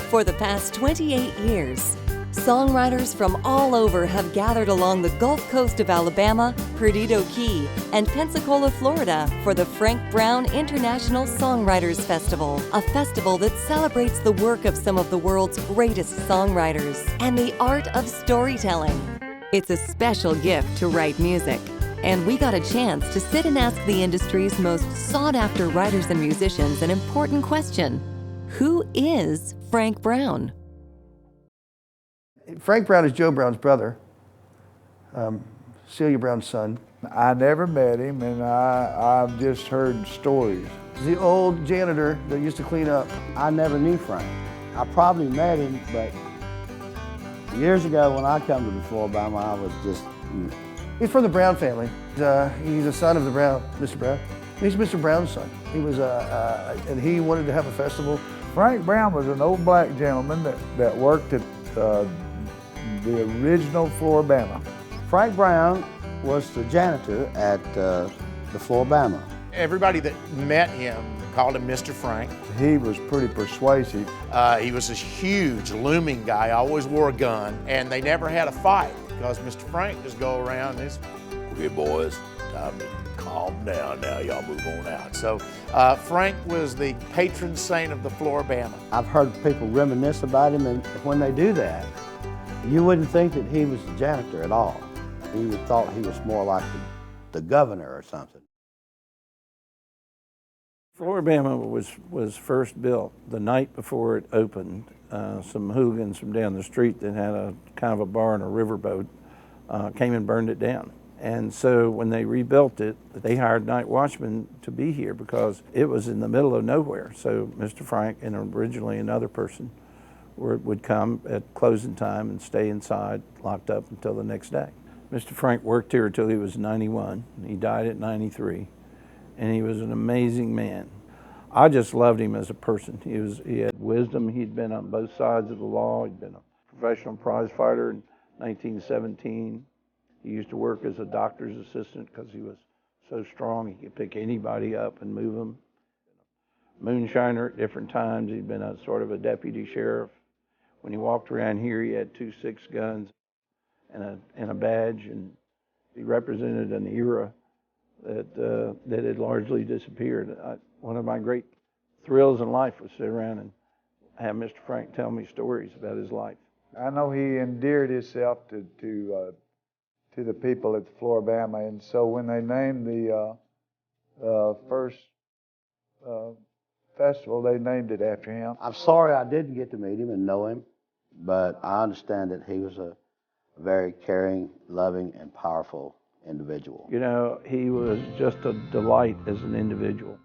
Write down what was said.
For the past 28 years, songwriters from all over have gathered along the Gulf Coast of Alabama, Perdido Key, and Pensacola, Florida for the Frank Brown International Songwriters Festival, a festival that celebrates the work of some of the world's greatest songwriters and the art of storytelling. It's a special gift to write music, and we got a chance to sit and ask the industry's most sought-after writers and musicians an important question. Who is Frank Brown? Frank Brown is Joe Brown's brother, Celia Brown's son. I never met him, and I've just heard stories. The old janitor that used to clean up. I never knew Frank. I probably met him, but years ago when I come to the Alabama, I was just... He's from the Brown family. He's a son of the Brown, Mr. Brown. He's Mr. Brown's son. He was, and he wanted to have a festival. Frank Brown was an old black gentleman that worked at the original Floribama. Frank Brown was the janitor at the Floribama. Everybody that met him called him Mr. Frank. He was pretty persuasive. He was this huge, looming guy, always wore a gun, and they never had a fight because Mr. Frank just go around and okay, boys, time to calm down now, y'all move on out. So Frank was the patron saint of the Floribama. I've heard people reminisce about him, and when they do that, you wouldn't think that he was the janitor at all. You would thought he was more like the governor or something. Floribama was first built the night before it opened. Some hooligans from down the street that had a kind of a bar and a riverboat came and burned it down. And so when they rebuilt it, they hired night watchmen to be here because it was in the middle of nowhere. So Mr. Frank and originally another person would come at closing time and stay inside, locked up until the next day. Mr. Frank worked here until he was 91. He died at 93, and he was an amazing man. I just loved him as a person. He had wisdom. He'd been on both sides of the law. He'd been a professional prize fighter in 1917. He used to work as a doctor's assistant because he was so strong he could pick anybody up and move them. Moonshiner at different times. He'd been a sort of a deputy sheriff. When he walked around here, he had 2 6 guns and a badge, and he represented an era that had largely disappeared. One of my great thrills in life was sit around and have Mr. Frank tell me stories about his life. I know he endeared himself to the people at the Floribama, and so when they named the first festival, they named it after him. I'm sorry I didn't get to meet him and know him, but I understand that he was a very caring, loving, and powerful individual. You know, he was just a delight as an individual.